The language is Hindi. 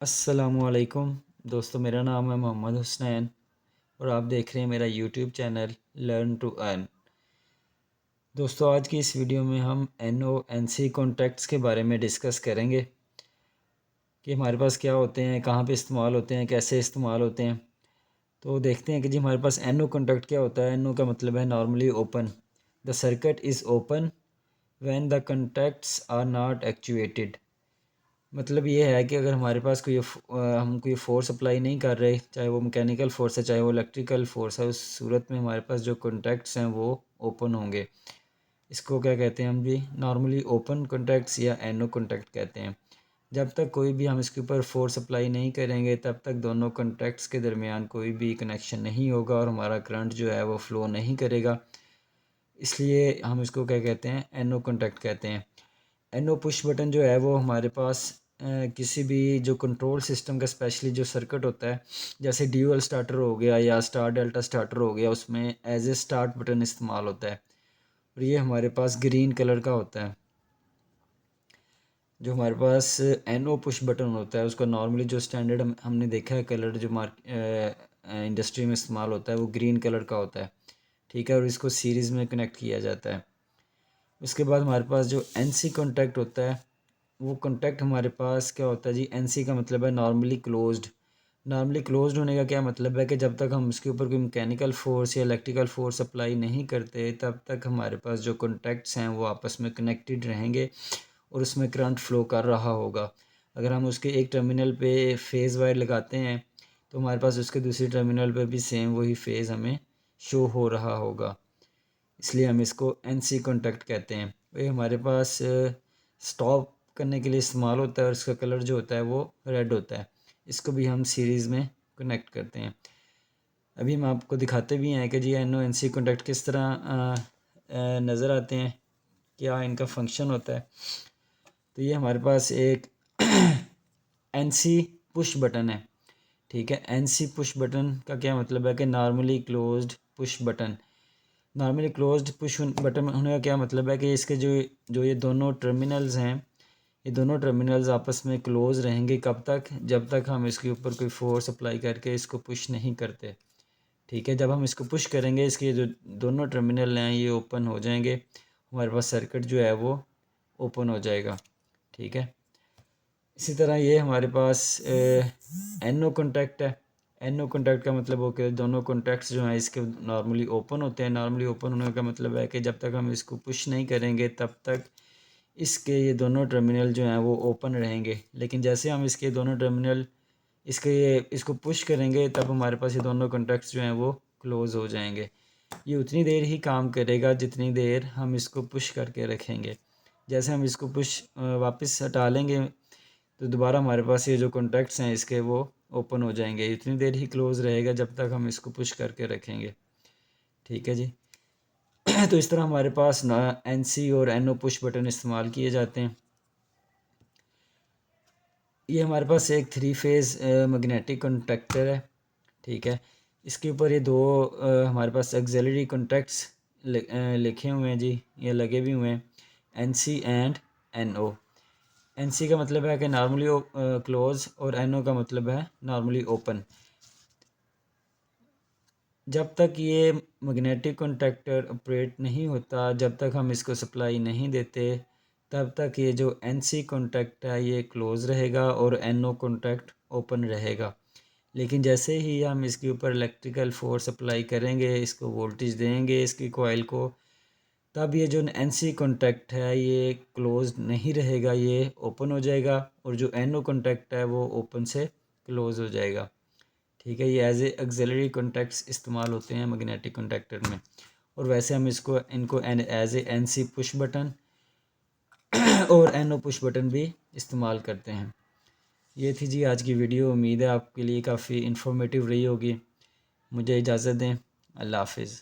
अस्सलामुअलैकुम दोस्तों, मेरा नाम है मोहम्मद हुसनैन और आप देख रहे हैं मेरा YouTube channel learn to earn. दोस्तों, आज की इस वीडियो में हम NO/NC कॉन्ट्रैक्ट्स के बारे में डिस्कस करेंगे कि हमारे पास क्या होते हैं, कहाँ पे इस्तेमाल होते हैं, कैसे इस्तेमाल होते हैं। तो देखते हैं कि जी हमारे पास NO कॉन्ट्रैक्ट क्या होता है। NO का मतलब है normally open. The circuit is open when the contacts are not actuated. मतलब ये है कि अगर हमारे पास हम कोई फोर्स अप्लाई नहीं कर रहे, चाहे वो मैकेनिकल फोर्स है चाहे वो इलेक्ट्रिकल फोर्स है, उस सूरत में हमारे पास जो कॉन्टैक्ट्स हैं वो ओपन होंगे। इसको क्या कहते हैं हम जी, नॉर्मली ओपन कॉन्टैक्ट्स या NO कॉन्टैक्ट कहते हैं। जब तक कोई भी हम इसके ऊपर फोर्स अप्लाई नहीं करेंगे तब तक दोनों कॉन्टैक्ट्स के दरमियान कोई भी कनेक्शन नहीं होगा और हमारा करंट जो है वो फ़्लो नहीं करेगा। इसलिए हम इसको क्या कहते हैं, NO कॉन्टैक्ट कहते हैं। NO पुश बटन जो है वो हमारे पास किसी भी जो कंट्रोल सिस्टम का स्पेशली जो सर्किट होता है, जैसे ड्यूअल स्टार्टर हो गया या स्टार डेल्टा स्टार्टर हो गया, उसमें एज ए स्टार्ट बटन इस्तेमाल होता है और ये हमारे पास ग्रीन कलर का होता है। जो हमारे पास NO पुश बटन होता है उसका नॉर्मली जो स्टैंडर्ड हमने देखा है कलर जो इंडस्ट्री में इस्तेमाल होता है वो ग्रीन कलर का होता है, ठीक है, और इसको सीरीज़ में कनेक्ट किया जाता है। उसके बाद हमारे पास जो NC कॉन्टैक्ट होता है, वो कॉन्टैक्ट हमारे पास क्या होता है जी, NC का मतलब है नॉर्मली क्लोज्ड। नॉर्मली क्लोज्ड होने का क्या मतलब है कि जब तक हम उसके ऊपर कोई मैकेनिकल फोर्स या इलेक्ट्रिकल फोर्स अप्लाई नहीं करते तब तक हमारे पास जो कॉन्टैक्ट्स हैं वो आपस में कनेक्टेड रहेंगे और उसमें करंट फ्लो कर रहा होगा। अगर हम उसके एक टर्मिनल पे फेज़ वायर लगाते हैं तो हमारे पास उसके दूसरी टर्मिनल पे भी सेम वही फेज़ हमें शो हो रहा होगा, इसलिए हम इसको NC कॉन्टैक्ट कहते हैं। ये हमारे पास स्टॉप करने के लिए इस्तेमाल होता है और इसका कलर जो होता है वो रेड होता है। इसको भी हम सीरीज़ में कनेक्ट करते हैं। अभी हम आपको दिखाते भी हैं कि जी NO/NC कॉन्टैक्ट किस तरह नज़र आते हैं, क्या इनका फंक्शन होता है। तो ये हमारे पास एक NC पुश बटन है, ठीक है। NC पुश बटन का क्या मतलब है कि normally closed push button. Normally closed push button होने का क्या मतलब है कि इसके जो जो ये दोनों टर्मिनल्स हैं, ये दोनों टर्मिनल्स आपस में क्लोज रहेंगे। कब तक? जब तक हम इसके ऊपर कोई फोर्स अप्लाई करके इसको पुश नहीं करते, ठीक है। जब हम इसको पुश करेंगे इसके जो दोनों टर्मिनल हैं ये ओपन हो जाएंगे, हमारे पास सर्किट जो है वो ओपन हो जाएगा, ठीक है। इसी तरह ये हमारे पास NO कॉन्टैक्ट है। NO कॉन्टैक्ट का मतलब हो कि दोनों कॉन्टैक्ट्स जो हैं इसके नॉर्मली ओपन होते हैं। नॉर्मली ओपन होने का मतलब है कि जब तक हम इसको पुश नहीं करेंगे तब तक इसके ये दोनों टर्मिनल जो हैं वो ओपन रहेंगे, लेकिन जैसे हम इसके दोनों टर्मिनल इसको पुश करेंगे तब हमारे पास ये दोनों कॉन्टैक्ट्स जो हैं वो क्लोज़ हो जाएंगे। ये उतनी देर ही काम करेगा जितनी देर हम इसको पुश करके रखेंगे। जैसे हम इसको पुश वापस हटा लेंगे तो दोबारा हमारे पास ये जो कॉन्टैक्ट्स हैं इसके वो ओपन हो जाएंगे। इतनी देर ही क्लोज़ रहेगा जब तक हम इसको पुश करके रखेंगे, ठीक है जी। तो इस तरह हमारे पास ना NC और NO पुश बटन इस्तेमाल किए जाते हैं। ये हमारे पास एक 3 फेज़ मैग्नेटिक कॉन्टैक्टर है, ठीक है। इसके ऊपर ये दो हमारे पास एक्सिलरी कॉन्टैक्ट्स लिखे हुए हैं जी, ये लगे भी हुए हैं, NC एंड NO। NC का मतलब है कि नॉर्मली क्लोज और NO का मतलब है नॉर्मली ओपन। जब तक ये मैग्नेटिक कॉन्टैक्टर ऑपरेट नहीं होता, जब तक हम इसको सप्लाई नहीं देते, तब तक ये जो NC कॉन्टैक्ट है ये क्लोज़ रहेगा और NO कॉन्टैक्ट ओपन रहेगा। लेकिन जैसे ही हम इसके ऊपर इलेक्ट्रिकल फोर्स अप्लाई करेंगे, इसको वोल्टेज देंगे इसकी कॉइल को, तब ये जो NC कॉन्टैक्ट है ये क्लोज़ नहीं रहेगा, ये ओपन हो जाएगा और जो NO कॉन्टैक्ट है वो ओपन से क्लोज़ हो जाएगा, ठीक है। ये एज ए एक्सिलरी कॉन्टैक्ट्स इस्तेमाल होते हैं मैग्नेटिक कॉन्टैक्टर में। और वैसे हम इनको as a NC push button और NO पुश बटन भी इस्तेमाल करते हैं। ये थी जी आज की वीडियो। उम्मीद है आपके लिए काफ़ी इन्फॉर्मेटिव रही होगी। मुझे इजाज़त दें। अल्लाह हाफिज़।